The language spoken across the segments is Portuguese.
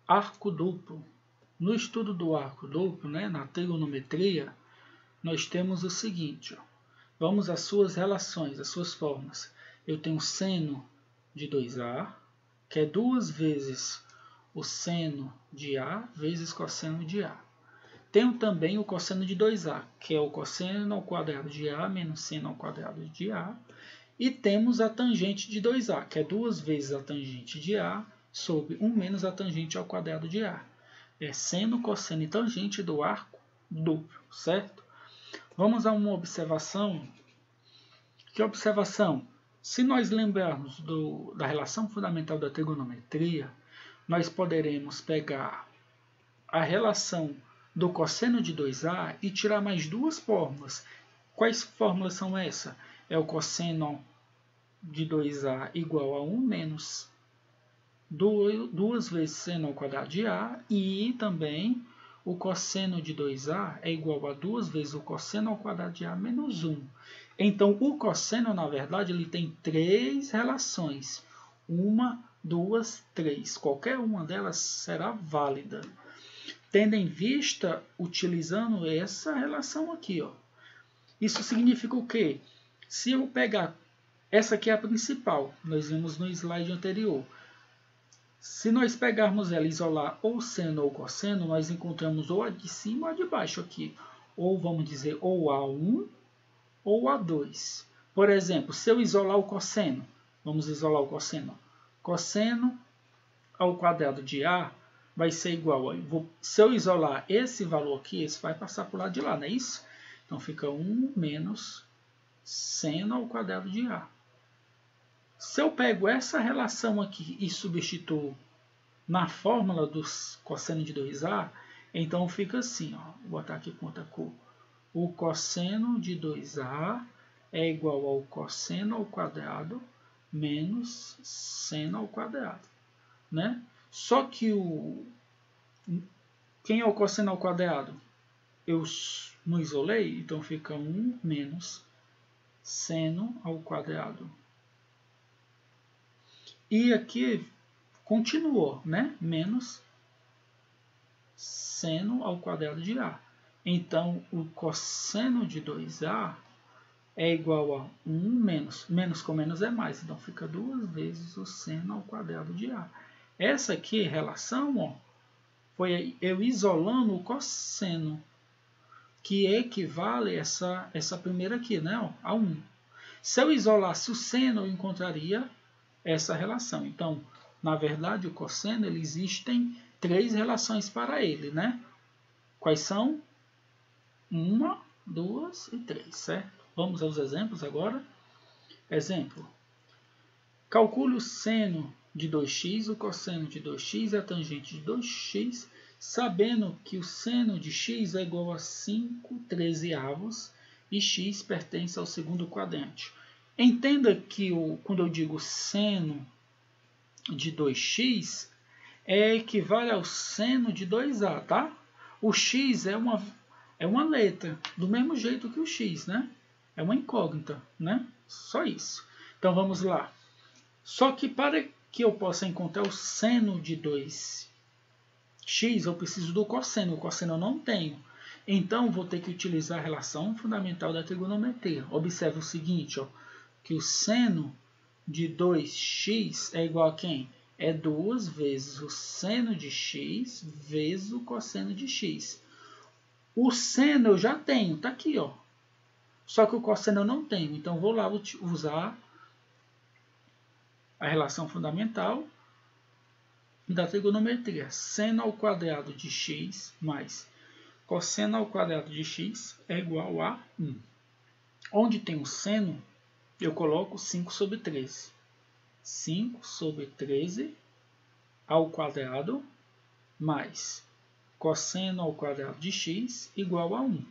Arco duplo. No estudo do arco duplo, na trigonometria, nós temos o seguinte. Vamos às suas relações, às suas formas. Eu tenho seno de 2A, que é 2 vezes o seno de A vezes cosseno de A. Tenho também o cosseno de 2A, que é o cosseno ao quadrado de A menos seno ao quadrado de A. E temos a tangente de 2A, que é 2 vezes a tangente de A sobre 1 menos a tangente ao quadrado de A. É seno, cosseno e tangente do arco duplo, certo? Vamos a uma observação. Que observação? Se nós lembrarmos da relação fundamental da trigonometria, nós poderemos pegar a relação do cosseno de 2A e tirar mais duas fórmulas. Quais fórmulas são essas? É o cosseno de 2A igual a 1 menos 2 vezes seno ao quadrado de A, e também o cosseno de 2A é igual a 2 vezes o cosseno ao quadrado de A menos 1. Então, o cosseno, na verdade, ele tem 3 relações. 1, 2, 3. Qualquer uma delas será válida. Tendo em vista, utilizando essa relação aqui. Isso significa o quê? Se eu pegar, essa aqui é a principal, nós vimos no slide anterior. Se nós pegarmos ela e isolar ou seno ou cosseno, nós encontramos ou a de cima ou a de baixo aqui. Ou vamos dizer ou A1 ou A2. Por exemplo, se eu isolar o cosseno, vamos isolar o cosseno. Cosseno ao quadrado de A vai ser igual a... Se eu isolar esse valor aqui, esse vai passar para o lado de lá, não é isso? Então fica 1 menos seno ao quadrado de A. Se eu pego essa relação aqui e substituo na fórmula do cosseno de 2A, então fica assim, vou botar aqui com outra cor. O cosseno de 2A é igual ao cosseno ao quadrado menos seno ao quadrado. Só que quem é o cosseno ao quadrado? Eu não isolei, então fica 1 menos seno ao quadrado. E aqui continuou, menos seno ao quadrado de A. Então, o cosseno de 2A é igual a 1 menos. Menos com menos é mais. Então, fica 2 vezes o seno ao quadrado de A. Essa aqui, relação, foi eu isolando o cosseno, que equivale a essa primeira aqui, a 1. Se eu isolasse o seno, eu encontraria essa relação. Então, na verdade, o cosseno, existem 3 relações para ele, Quais são? 1, 2 e 3, certo? Vamos aos exemplos agora. Exemplo. Calcule o seno de 2x, o cosseno de 2x e a tangente de 2x, sabendo que o seno de x é igual a 5/13 e x pertence ao segundo quadrante. Entenda que quando eu digo seno de 2x, equivale ao seno de 2a, tá? O x é uma letra, do mesmo jeito que o x, É uma incógnita, Só isso. Então, vamos lá. Só que para que eu possa encontrar o seno de 2x, eu preciso do cosseno. O cosseno eu não tenho. Então, vou ter que utilizar a relação fundamental da trigonometria. Observe o seguinte, que o seno de 2x é igual a quem? É 2 vezes o seno de x vezes o cosseno de x. O seno eu já tenho, está aqui, Só que o cosseno eu não tenho. Então, vou lá usar a relação fundamental da trigonometria. Seno ao quadrado de x mais cosseno ao quadrado de x é igual a 1. Onde tem o seno, eu coloco 5/13. 5/13 ao quadrado mais cosseno ao quadrado de x igual a 1.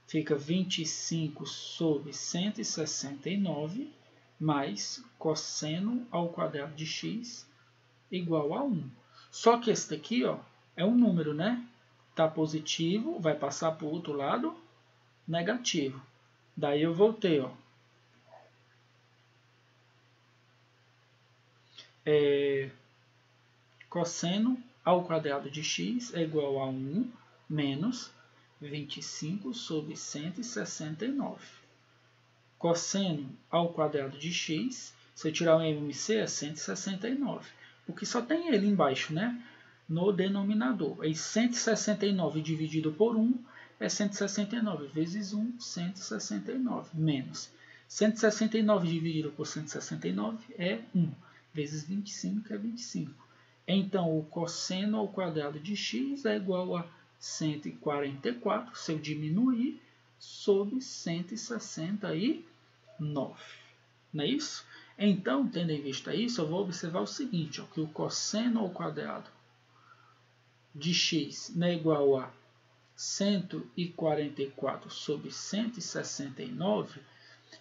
Fica 25/169 mais cosseno ao quadrado de x igual a 1. Só que esse daqui é um número, Está positivo, vai passar para o outro lado negativo. Daí eu voltei, cosseno ao quadrado de x é igual a 1 menos 25 sobre 169. Cosseno ao quadrado de x, se eu tirar o MC, é 169. Porque só tem ele embaixo, né? No denominador. E 169 dividido por 1 é 169 vezes 1, 169, menos 169 dividido por 169 é 1, vezes 25 é 25. Então, o cosseno ao quadrado de x é igual a 144, se eu diminuir, sobre 169. Não é isso? Então, tendo em vista isso, eu vou observar o seguinte, ó, que o cosseno ao quadrado de x é igual a 144 sobre 169.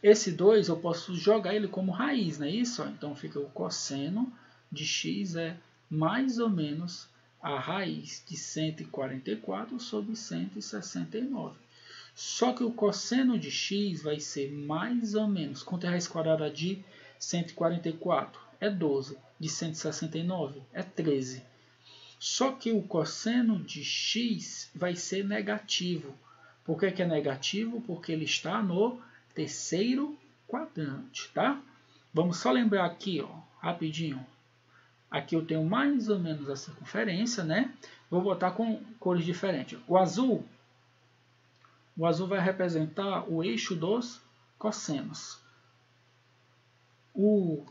Esse 2 eu posso jogar ele como raiz, não é isso? Então, fica o cosseno de x é mais ou menos a raiz de 144 sobre 169. Só que o cosseno de x vai ser mais ou menos, quanto é a raiz quadrada de 144? É 12. De 169? É 13. Só que o cosseno de x vai ser negativo. Por que é negativo? Porque ele está no terceiro quadrante, tá? Vamos só lembrar aqui, ó, rapidinho. Aqui eu tenho mais ou menos a circunferência, né? Vou botar com cores diferentes. O azul vai representar o eixo dos cossenos. O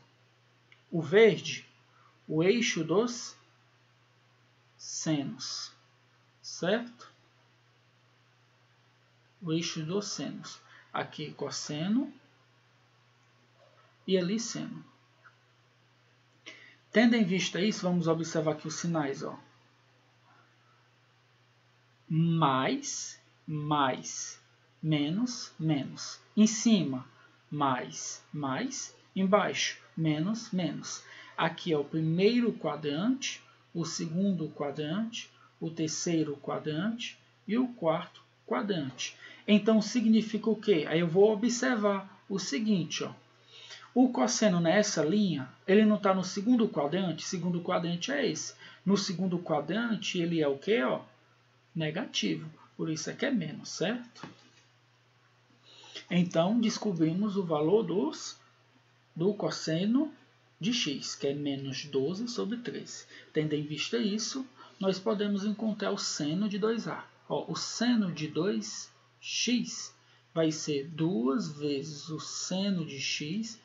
verde, o eixo dos senos, certo? O eixo dos senos. Aqui cosseno e ali seno. Tendo em vista isso, vamos observar aqui os sinais, ó. Mais, menos, menos. Em cima, mais, embaixo, menos, menos. Aqui é o primeiro quadrante, o segundo quadrante, o terceiro quadrante e o quarto quadrante. Então, significa o quê? Aí eu vou observar o seguinte, ó. O cosseno nessa linha, ele não está no segundo quadrante é esse. No segundo quadrante, ele é o quê? Ó? Negativo. Por isso é que é menos, certo? Então, descobrimos o valor do cosseno de x, que é menos 12 sobre 13. Tendo em vista isso, nós podemos encontrar o seno de 2a. Ó, o seno de 2x vai ser 2 vezes o seno de x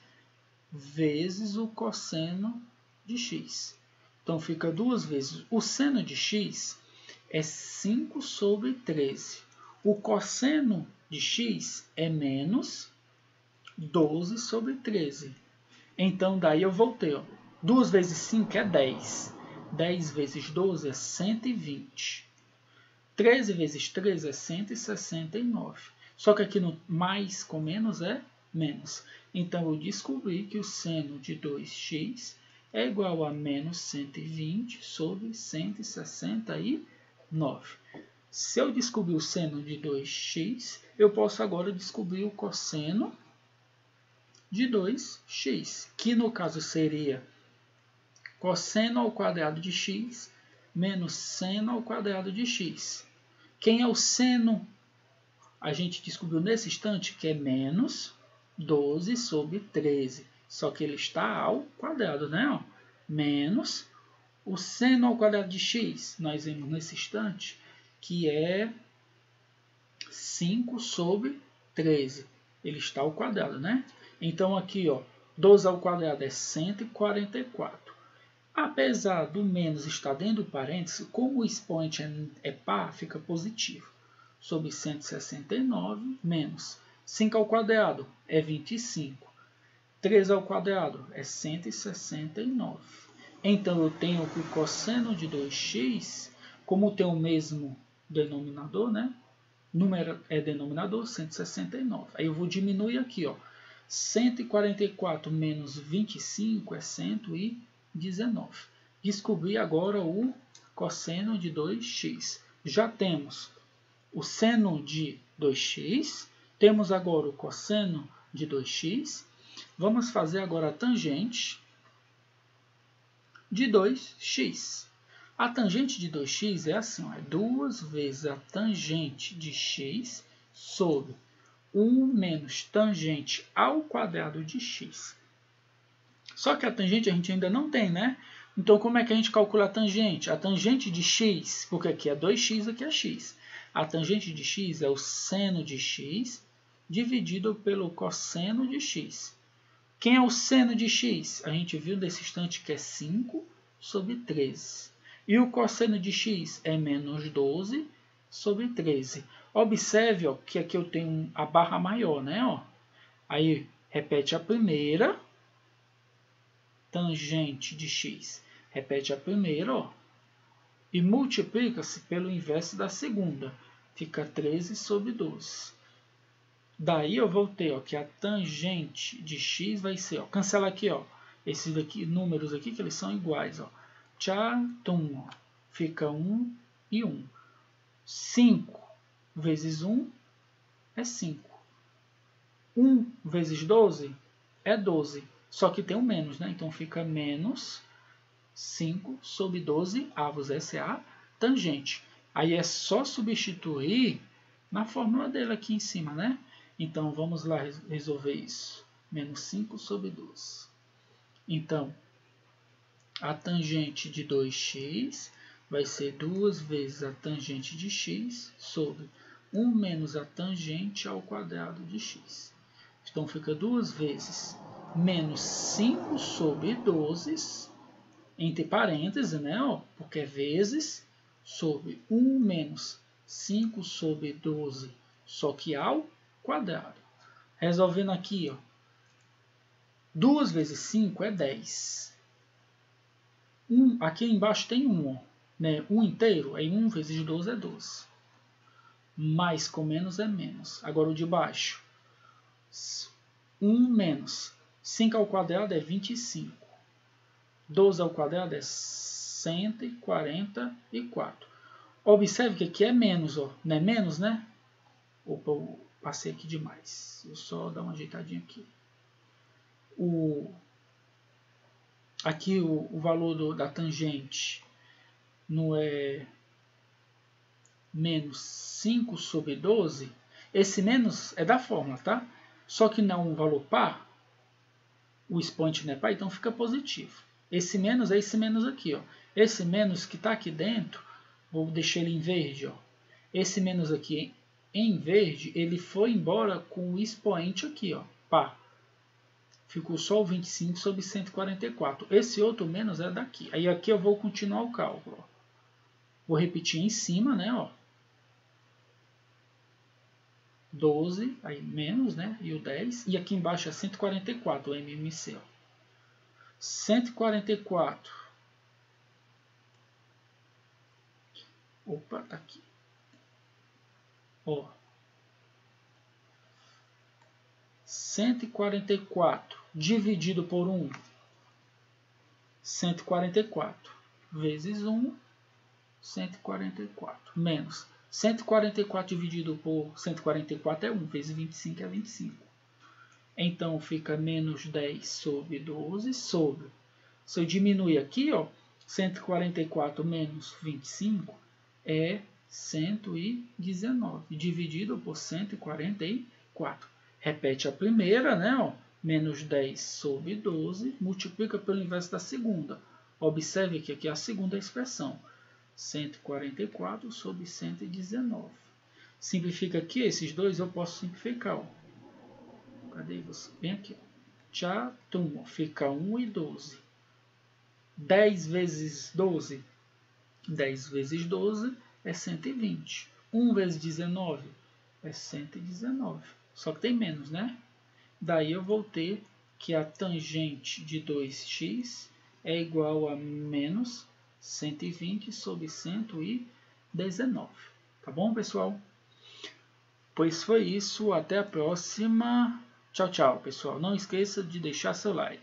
vezes o cosseno de x. Então, fica 2 vezes. O seno de x é 5 sobre 13. O cosseno de x é menos 12 sobre 13. Então, daí eu voltei. Ó. 2 vezes 5 é 10. 10 vezes 12 é 120. 13 vezes 13 é 169. Só que aqui no mais com menos é menos. Então, eu descobri que o seno de 2x é igual a menos 120 sobre 169. Se eu descobrir o seno de 2x, eu posso agora descobrir o cosseno de 2x, que no caso seria cosseno ao quadrado de x menos seno ao quadrado de x. Quem é o seno? A gente descobriu nesse instante que é menos 12 sobre 13. Só que ele está ao quadrado, né? Ó, menos o seno ao quadrado de x. Nós vemos nesse instante que é 5 sobre 13. Ele está ao quadrado, né? Então, aqui, ó, 12 ao quadrado é 144. Apesar do menos estar dentro do parênteses, como o expoente é par, fica positivo. Sobre 169 menos 5 ao quadrado é 25. 3 ao quadrado é 169. Então, eu tenho que o cosseno de 2x, como tem o mesmo denominador, né? Número é denominador, 169. Aí eu vou diminuir aqui, ó. 144 menos 25 é 119. Descobri agora o cosseno de 2x. Já temos o seno de 2x, temos agora o cosseno de 2x. Vamos fazer agora a tangente de 2x. A tangente de 2x é assim, ó, é 2 vezes a tangente de x sobre 1 menos tangente ao quadrado de x. Só que a tangente a gente ainda não tem, né? Então, como é que a gente calcula a tangente? A tangente de x, porque aqui é 2x, aqui é x. A tangente de x é o seno de x dividido pelo cosseno de x. Quem é o seno de x? A gente viu nesse instante que é 5 sobre 13. E o cosseno de x é menos 12 sobre 13. Observe, ó, que aqui eu tenho a barra maior, né? Ó. Aí, repete a primeira, tangente de x. Repete a primeira, ó, e multiplica-se pelo inverso da segunda. Fica 13 sobre 12. Daí eu vou ter, ó, que a tangente de x vai ser, ó, cancela aqui, ó, esses daqui, números aqui que eles são iguais, ó. Tchatum, ó, fica 1 e 1. 5 vezes 1 é 5. 1 vezes 12 é 12. Só que tem um menos, né? Então fica menos 5 sobre 12 avos. Essa é a tangente. Aí é só substituir na fórmula dele aqui em cima, né? Então, vamos lá resolver isso. Menos 5 sobre 12. Então, a tangente de 2x vai ser 2 vezes a tangente de x sobre 1 menos a tangente ao quadrado de x. Então, fica 2 vezes menos 5 sobre 12, entre parênteses, né? Ó, porque é vezes, sobre 1 menos 5 sobre 12, só que ao quadrado. Resolvendo aqui, ó, 2 vezes 5 é 10. Aqui embaixo tem 1, ó, né? 1 inteiro, aí 1 vezes 12 é 12. Mais com menos é menos. Agora o de baixo. 1 menos 5 ao quadrado é 25. 12 ao quadrado é 144. Observe que aqui é menos, ó. Não é menos, né? Opa, eu passei aqui demais. Eu só dar uma ajeitadinha aqui. Aqui o valor da tangente não é menos 5 sobre 12. Esse menos é da fórmula, tá? Só que não é um valor par. O expoente não é par, então fica positivo. Esse menos é esse menos aqui, ó. Esse menos que está aqui dentro, vou deixar ele em verde, ó. Esse menos aqui em verde, ele foi embora com o expoente aqui, ó, par. Ficou só o 25 sobre 144. Esse outro menos é daqui. Aí aqui eu vou continuar o cálculo, ó. Vou repetir em cima, né, ó. 12, aí menos, né, e o 10. E aqui embaixo é 144, o MMC, ó. 144. Opa, tá aqui. Ó. 144 dividido por 1. 144 vezes 1, 144. Menos 144 dividido por 144 é 1, vezes 25 é 25. Então, fica menos 10 sobre 12 sobre. Se eu diminuir aqui, ó, 144 menos 25 é 119, dividido por 144. Repete a primeira, né? Ó, menos 10 sobre 12, multiplica pelo inverso da segunda. Observe que aqui é a segunda expressão. 144 sobre 119. Simplifica aqui, esses dois eu posso simplificar. Ó. Cadê você? Bem aqui. Tchatum, fica 1 e 12. 10 vezes 12. 10 vezes 12 é 120. 1 vezes 19 é 119. Só que tem menos, né? Daí eu vou ter que a tangente de 2x é igual a menos 120 sobre 119. Tá bom, pessoal? Pois foi isso. Até a próxima. Tchau, tchau, pessoal. Não esqueça de deixar seu like.